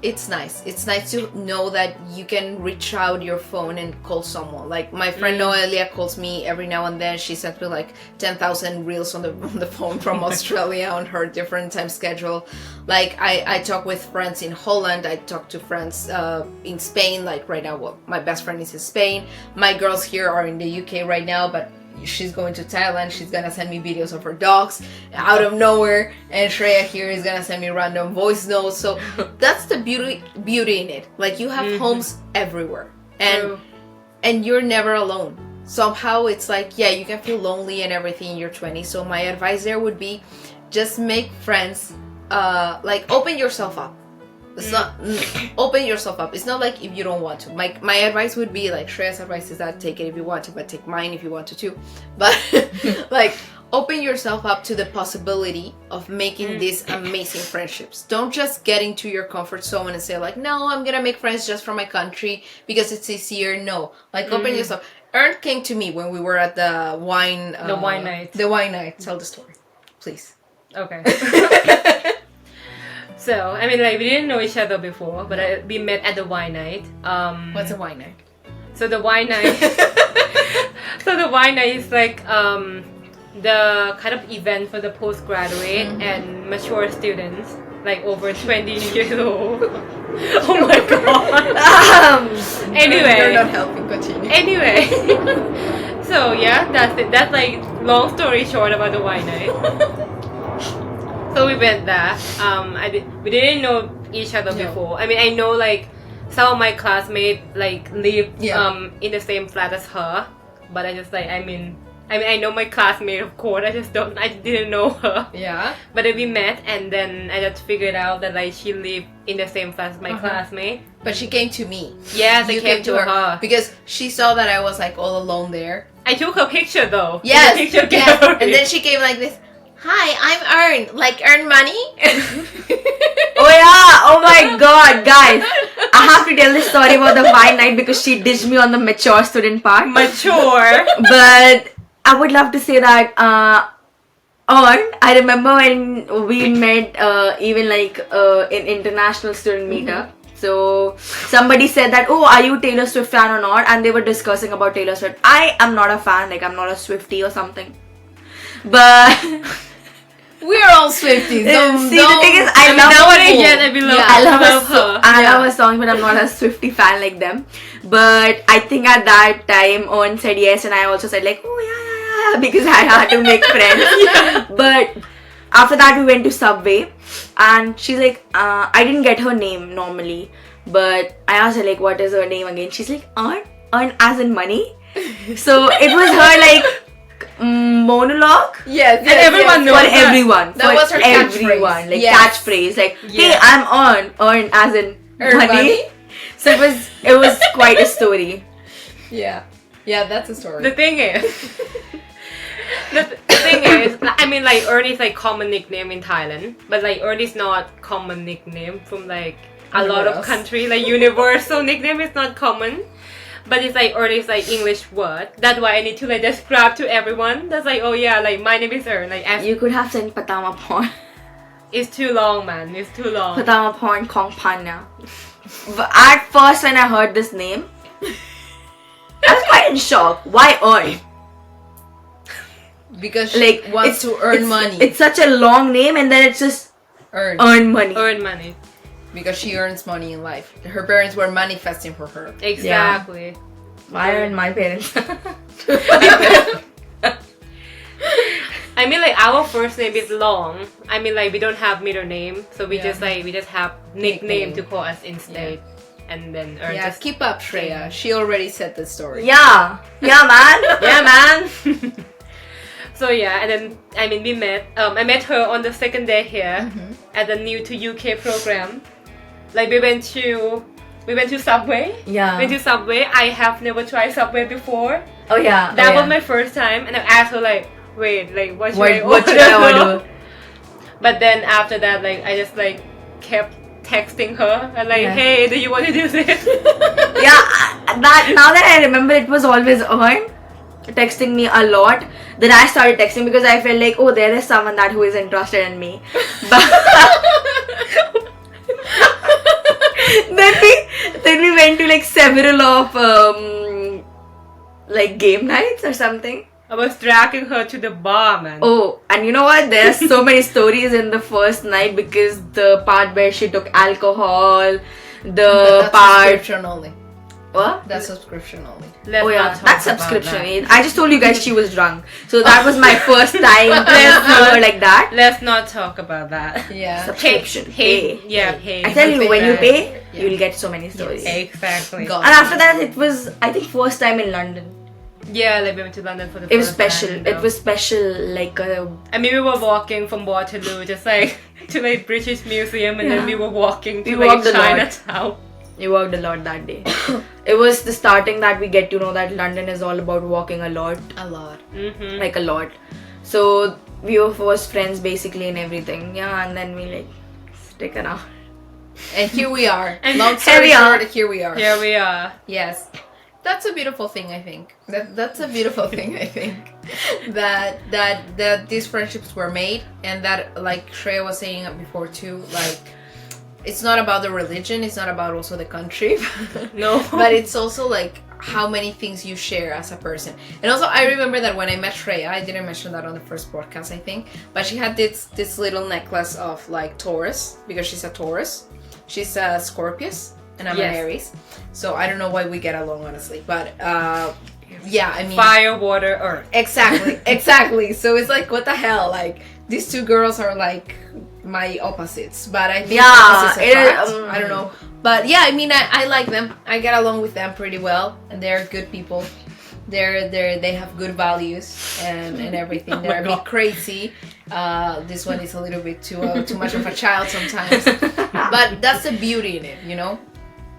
it's nice. It's nice to know that you can reach out your phone and call someone. Like my friend Noelia calls me every now and then. She sends me like 10,000 reels on the phone from Australia on her different time schedule. Like I talk with friends in Holland. I talk to friends in Spain. Like right now, well, my best friend is in Spain. My girls here are in the UK right now, but she's going to Thailand. She's gonna send me videos of her dogs out of nowhere, and Shreya here is gonna send me random voice notes. So that's the beauty in it. Like you have homes everywhere, and you're never alone. Somehow it's like, yeah, you can feel lonely and everything in your 20s. So my advice there would be, just make friends. Like open yourself up. It's not open yourself up. It's not like if you don't want to. My advice would be, like Shreya's advice is that take it if you want to, but take mine if you want to too. But like open yourself up to the possibility of making these amazing friendships. Don't just get into your comfort zone and say like, no, I'm gonna make friends just from my country because it's easier. No, like open yourself. Earn came to me when we were at the wine night. The wine night. Tell the story, please. Okay. So, I mean, like, we didn't know each other before, but we met at the wine night. What's a wine night? So the wine night... is like the kind of event for the postgraduate and mature students, like over 20 years old. Oh my god! Anyway. You're not helping, continue. Anyway. So, yeah, that's it. That's like, long story short about the wine night. So we went there. We didn't know each other before. I mean, I know like some of my classmates like live in the same flat as her, but I just like, I mean, I mean, I know my classmate, of course. I didn't know her. Yeah. But then we met, and then I just figured out that like she lived in the same class as my classmate. But she came to me. Yes, I You came to her. because she saw that I was like all alone there. I took her picture though. Yes, In the picture yes. gallery. And then she came like this. Hi, I'm Earn. Like earn money. Oh yeah! Oh my god, guys! I have to tell this story about the wine night because she ditched me on the mature student part. Mature. But I would love to say that I remember when we met even like in international student meetup. So somebody said that, oh, are you Taylor Swift fan or not? And they were discussing about Taylor Swift. I am not a fan, like I'm not a Swiftie or something. But We're all Swifties. see, the thing is, I love nowadays, yes, I love her. I love her songs, but I'm not a Swiftie fan like them. But I think at that time, Earn said yes, and I also said like, oh yeah, because I had to make friends. But after that, we went to Subway, and she's like, I didn't get her name normally, but I asked her like, what is her name again? She's like, Earn as in money. So it was her like monologue. Yes, And everyone knows For that. everyone. That for was her everyone. catchphrase. Like Yes. catchphrase. Like, hey, Yes. I'm Earn as in Earn money. money. So it was quite a story. Yeah. Yeah, that's a story. The thing is, the thing is, I mean, like Earn is like common nickname in Thailand, but like Earn is not common nickname from like a lot of else. country. Like universal nickname is not common, but it's like Earn is like English word. That's why I need to like describe to everyone. That's like, oh yeah, like my name is Earn. Like as You could have sent Patama Porn. it's too long, man. It's too long. Patama Porn Kongpanya. But at first, when I heard this name, I was quite in shock. Why Earn? Because she Like wants to earn money. It's such a long name, and then it's just Earn. earn money. Earn money. Because she earns money in life. Her parents were manifesting for her. Exactly. Why earn my parents? I mean, like our first name is long. I mean, like we don't have middle name, so we just have nickname to call us instead, and then Earn Yeah, just keep up, Shreya. She already said the story. Yeah, man. yeah, man. So yeah, and then I mean we met. I met her on the second day here at the New to UK program. Like we went to Subway. Yeah. Went to Subway. I have never tried Subway before. Oh yeah. That was my first time, and I asked her like, wait, like what should I What should I order? But then after that, like I just like kept texting her and like, Yeah. hey, do you want to do this? Yeah, that now that I remember, it was always Earn texting me a lot. Then I started texting because I felt like, oh, there is someone that who is interested in me. But then we went to like several of like game nights or something. I was dragging her to the bar, man. Oh, and you know what? There's so many stories in the first night because the part where she took alcohol, But the that's part. subscription only. What? That's subscription only. Let's Oh yeah, not talk that's about subscription. that. I just told you guys she was drunk, so that was my first time to see her like that. Let's not talk about that. Yeah. Subscription. Pay. Pay. Yeah, pay. I tell you, when you pay, Yeah. you'll get so many stories. Exactly. God. And after that, it was, I think, first time in London. Yeah, like we went to London for the It was first special. time, It was special, like I mean, we were walking from Waterloo, just like to like British Museum, and then we were walking to We like walked a lot. Chinatown. it worked a lot that day. It was the starting that we get to know that London is all about walking a lot, A lot. Mm-hmm. like a lot. So we were first friends basically and everything. Yeah, and then we like stick around. And here we are. And Long here story we are. short, here we are. Here we are. Yes. That's a beautiful thing, I think. That's a beautiful thing, I think. That these friendships were made, and that, like Shreya was saying before too, like it's not about the religion, it's not about also the country. No. But it's also like how many things you share as a person. And also I remember that when I met Shreya, I didn't mention that on the first podcast, I think, but she had this little necklace of like Taurus, because she's a Taurus. She's a Scorpius and I'm an Yes. Aries. So I don't know why we get along, honestly, but yeah, I mean, Fire, water, earth. exactly. So it's like, what the hell? Like these two girls are like my opposites, but I think Yeah, opposites it is, attract. I don't know, but yeah, I mean, I like them. I get along with them pretty well, and they're good people. They have good values and everything. They're a bit crazy. This one is a little bit too much of a child sometimes, but that's the beauty in it, you know.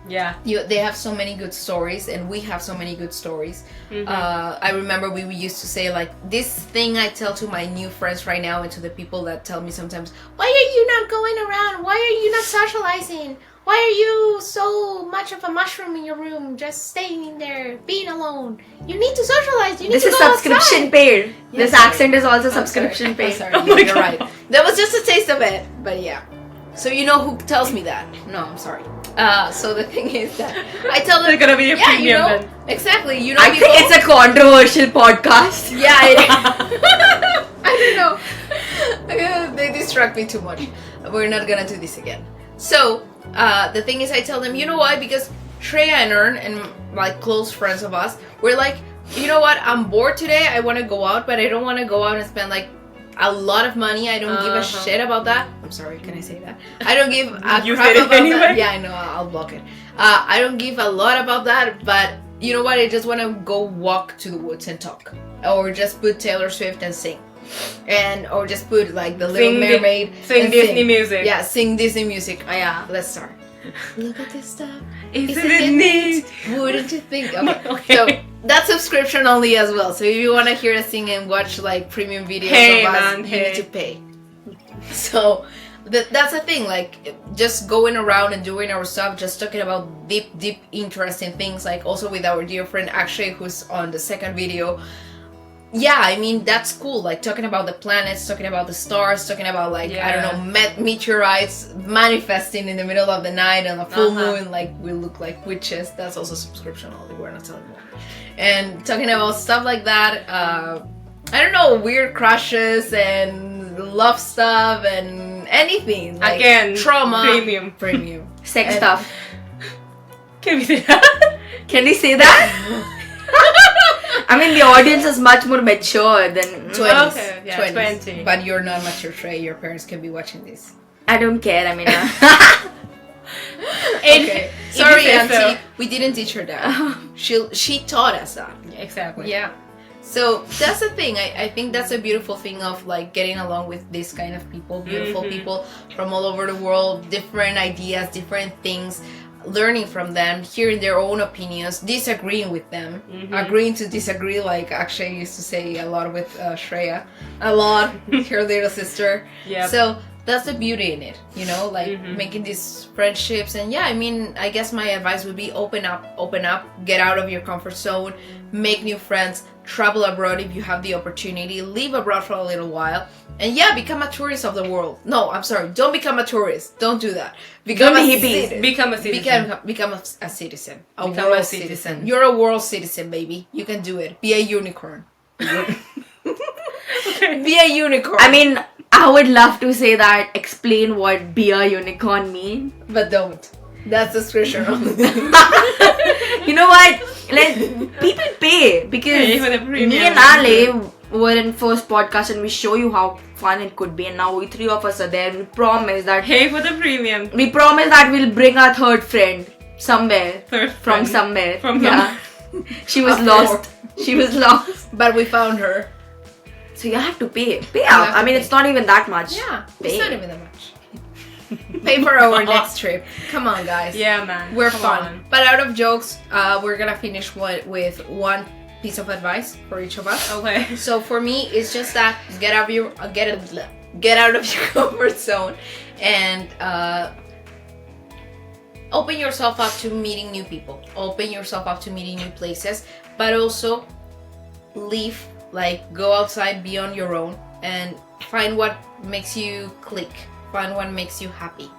Yeah. They have so many good stories, and we have so many good stories. I remember we used to say, like, this thing I tell to my new friends right now, and to the people that tell me sometimes, why are you not going around? Why are you not socializing? Why are you so much of a mushroom in your room, just staying in there, being alone? You need to socialize. You need this to is go subscription outside. paid. Yeah, this sorry. accent is also I'm subscription sorry. paid. I'm sorry. You're right. That was just a taste of it, but yeah. So you know who tells me that? No, I'm sorry. So the thing is that I tell them, They're gonna be a premium you know, then. exactly. You know, I think it's a controversial podcast. Yeah, I don't know. They distract me too much. We're not gonna do this again. So the thing is, I tell them, you know why? Because Shreya and Earn and like close friends of us, we're like, you know what? I'm bored today. I want to go out, but I don't want to go out and spend like a lot of money. I don't give a shit about that. I'm sorry, can I say that? I don't give a You crap said it about anyway? that. Yeah, I know. I'll block it. I don't give a lot about that, but you know what? I just want to go walk to the woods and talk, or just put Taylor Swift and sing, or just put like the Little Mermaid. Sing and Disney music. Yeah, sing Disney music. Oh, yeah. Let's start. Look at this stuff. Isn't it neat? Wouldn't you think? Okay. Okay. So that's subscription only as well. So if you want to hear us sing and watch like premium videos Hey, of us, man, you hey. need to pay. So that's the thing. Like just going around and doing our stuff, just talking about deep, interesting things. Like also with our dear friend Akshay, who's on the second video. Yeah, I mean that's cool. Like talking about the planets, talking about the stars, talking about like I don't know meteorites manifesting in the middle of the night on a full moon. Like we look like witches. That's also subscription only. We're not telling more. And talking about stuff like that. I don't know, weird crushes and love stuff and anything. Like Again, trauma, premium. Sex And- stuff. Can we say that? Can we say that? I mean, the audience is much more mature than. 20s. Okay, yeah, 20. But you're not mature, Trey. Your parents can be watching this. I don't care. I mean, Okay. Sorry, say Auntie. so. We didn't teach her that. She taught us that. Exactly. Yeah. So that's the thing. I think that's a beautiful thing of like getting along with this kind of people, beautiful people from all over the world, different ideas, different things, learning from them, hearing their own opinions, disagreeing with them, agreeing to disagree, like Akshay used to say a lot with Shreya, a lot, her little sister. Yep. So that's the beauty in it, you know, like making these friendships. And yeah, I mean, I guess my advice would be open up, get out of your comfort zone, make new friends, travel abroad if you have the opportunity, live abroad for a little while, and yeah, become a tourist of the world. No, I'm sorry, don't become a tourist. Don't do that. Become Don't be a hippies. citizen. Become a citizen. Become a citizen. A Become world a citizen. citizen. You're a world citizen, baby. You can do it. Be a unicorn. Be a unicorn. I mean, I would love to say that, explain what be a unicorn mean. But don't. That's the scripture. You know what? Like, people pay because Pay for the premium. me and Ale were in first podcast and we show you how fun it could be, and now we three of us are there and we promise that Pay for the premium. we'll bring our third friend somewhere Third from friend. somewhere. From yeah. She was A lost. She was lost. But we found her. So you have to pay have out. to I mean, pay. it's not even that much. Yeah. Pay. It's not even that much. Pay for our next trip. Come on, guys. Yeah, man. We're Come fun. on. But out of jokes, we're gonna finish with one piece of advice for each of us. Okay. So for me, it's just that get out of your comfort zone, and open yourself up to meeting new people. Open yourself up to meeting new places, but also leave. Like go outside, be on your own, and find what makes you click. Find what makes you happy.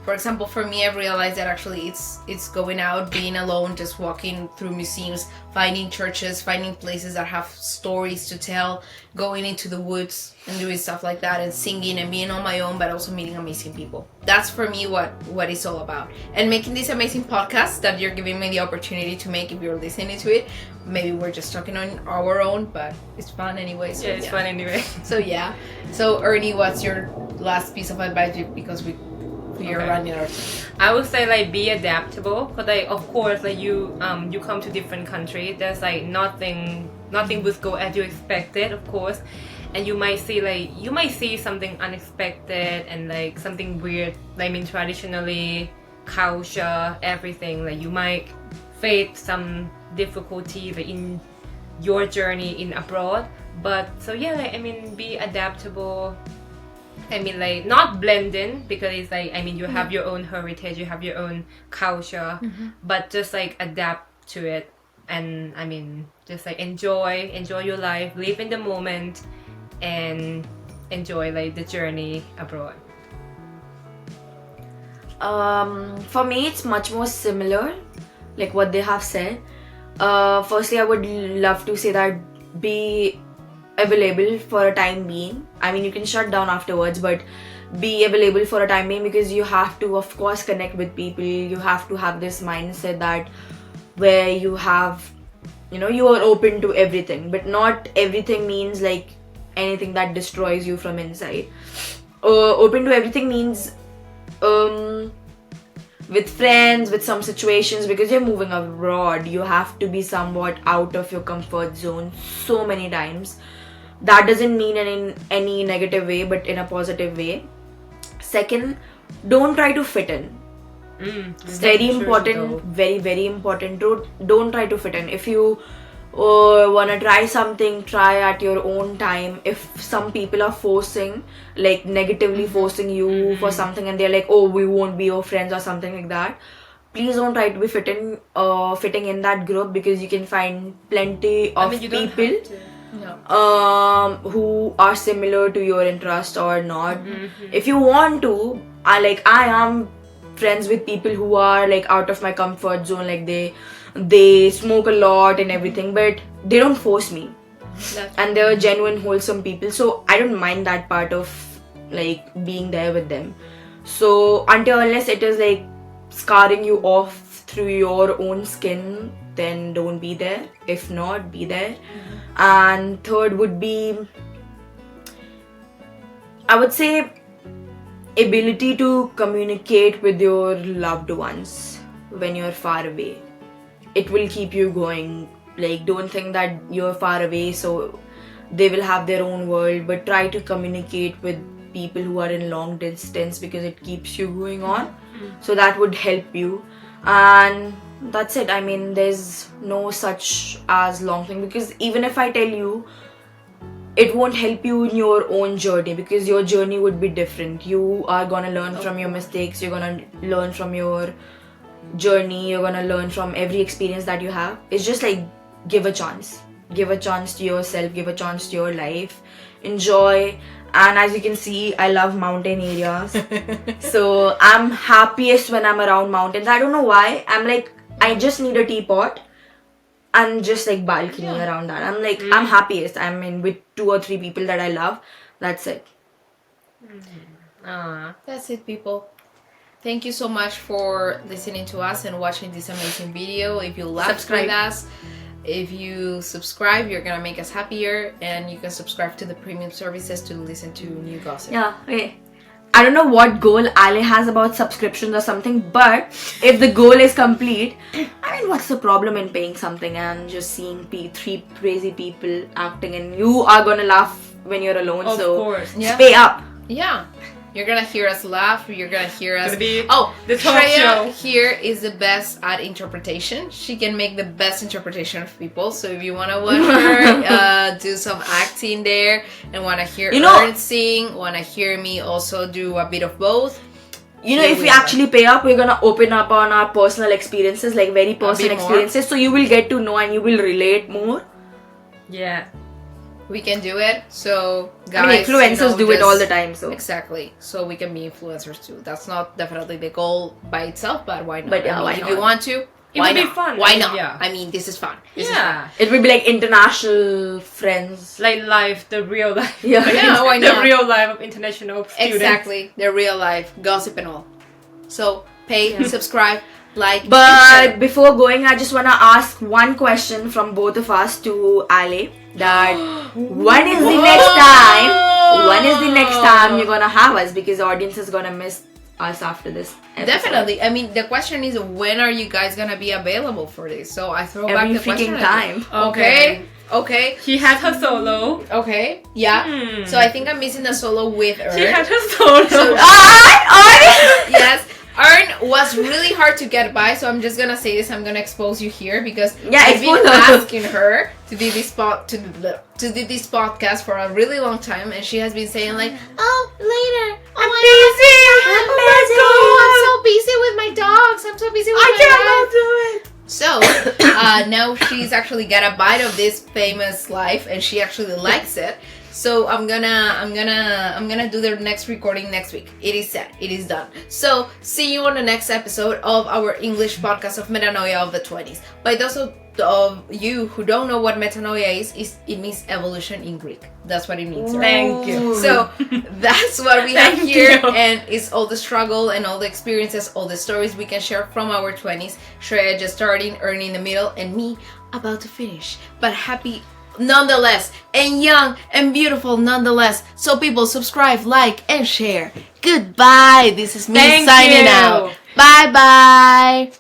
For example, for me, I've realized that actually it's going out, being alone, just walking through museums, finding churches, finding places that have stories to tell, going into the woods and doing stuff like that, and singing and being on my own, but also meeting amazing people. That's for me what it's all about. And making this amazing podcast that you're giving me the opportunity to make if you're listening to it. Maybe we're just talking on our own, but it's fun anyway. So Yeah, it's fun anyway. So yeah. So Ernie, what's your last piece of advice? Because we You're Okay. running out of time. I would say like be adaptable, because like of course like you come to different countries. There's like nothing would go as you expected, of course, and you might see something unexpected and like something weird. Like, I mean, traditionally, culture, everything. Like you might face some difficulty like, in your journey in abroad. But so yeah, like I mean, be adaptable. I mean, like, not blend in, because it's like, I mean, you have your own heritage, you have your own culture, but just like adapt to it. And I mean, just like enjoy your life, live in the moment, and enjoy like the journey abroad. For me, it's much more similar, like what they have said. Firstly, I would love to say that be available for a time being. I mean, you can shut down afterwards, but be available for a time being, because you have to, of course, connect with people. You have to have this mindset that where you have, you are open to everything, but not everything means like anything that destroys you from inside. Open to everything means with friends, with some situations, because you're moving abroad, you have to be somewhat out of your comfort zone so many times. That doesn't mean in any negative way, but in a positive way. Second, don't try to fit in. It's very important, very, very important. Don't try to fit in. If you want to try something, try at your own time. If some people are forcing, like negatively forcing you for something, and they're like, oh, we won't be your friends or something like that, please don't try to be fitting in that group, because you can find plenty of people who are similar to your interest or not. If you want to, I am friends with people who are like out of my comfort zone, like they smoke a lot and everything, but they don't force me. And they're genuine, wholesome people, so I don't mind that part of like being there with them. So unless it is like scarring you off through your own skin, then don't be there. If not, be there. And third would be, I would say, ability to communicate with your loved ones when you're far away. It will keep you going. Like, don't think that you're far away so they will have their own world, but try to communicate with people who are in long distance, because it keeps you going on. So that would help you. And that's it. I mean, there's no such as long thing, because even if I tell you, it won't help you in your own journey, because your journey would be different. You are gonna learn from your mistakes, you're gonna learn from your journey, you're gonna learn from every experience that you have. It's just like, give a chance to yourself, give a chance to your life, enjoy. And as you can see, I love mountain areas. So I'm happiest when I'm around mountains. I don't know why. I'm like, I just need a teapot and just like balcony around that. I'm like, I'm happiest. I'm in with 2 or 3 people that I love. That's it. That's it, people. Thank you so much for listening to us and watching this amazing video. If you laughed with us, if you subscribe, you're gonna make us happier, and you can subscribe to the premium services to listen to new gossip. Yeah, okay. I don't know what goal Ale has about subscriptions or something, but if the goal is complete, I mean, what's the problem in paying something and just seeing 3 crazy people acting, and you are gonna laugh when you're alone, Of so course. just pay up. Yeah. You're gonna hear us laugh. You're gonna hear us. The Shreya show. here is the best at interpretation. She can make the best interpretation of people. So if you wanna watch her do some acting there, and wanna hear Earn sing, wanna hear me also do a bit of both. If we actually pay up, we're gonna open up on our personal experiences, like very personal experiences. So you will get to know and you will relate more. Yeah. We can do it. So guys, I mean, influencers do it all the time. So exactly. So we can be influencers too. That's not definitely the goal by itself, but why not? But yeah, if you want to, it why would be not? fun. Why not? Yeah. I mean, this is fun. This is Yeah. it will be like international friends. Like life, the real life. Yeah. Yeah, why The not? real life of international students. Exactly. The real life gossip and all. So pay, subscribe, like. But before going, I just wanna ask one question from both of us to Ale. That when is the next time you're gonna have us, because the audience is gonna miss us after this episode. Definitely. I mean, the question is, when are you guys gonna be available for this? So I throw back Every the question. freaking time. Okay. She had her solo. Okay. Yeah. So I think I'm missing the solo with Earn. She had her solo. So- Yes. Earn was really hard to get by, so I'm just gonna say this. I'm gonna expose you here because I've been expose her. asking her to do this to do this podcast for a really long time, and she has been saying like, "Oh, later. Oh, I'm busy. I'm so busy with my dogs. I'm so busy with my cannot life." do it. So now she's actually got a bite of this famous life, and she actually likes it. So I'm gonna do the next recording next week. It is set. It is done. So see you on the next episode of our English podcast of Metanoia of the 20s. By those of you who don't know what metanoia is it means evolution in Greek. That's what it means. Right? Thank you. So that's what we have Thank here, you. and it's all the struggle and all the experiences, all the stories we can share from our 20s. Shreya just starting, Earn in the middle, and me about to finish. But happy nonetheless, and young and beautiful nonetheless. So people, subscribe, like, and share. Goodbye. This is me Thank signing you. out. Bye bye.